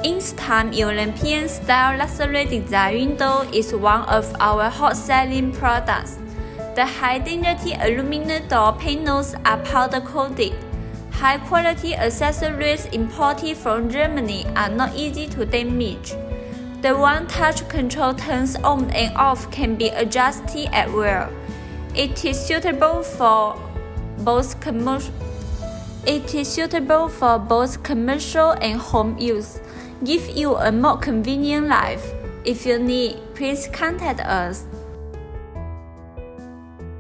Instam Olympian-style luxury design window is one of our hot-selling products. The high-density aluminum door panels are powder-coated. High-quality accessories imported from Germany are not easy to damage. The one-touch control turns on and off can be adjusted at will. It is suitable for both commercial and home use. Give you a more convenient life. If you need, please contact us.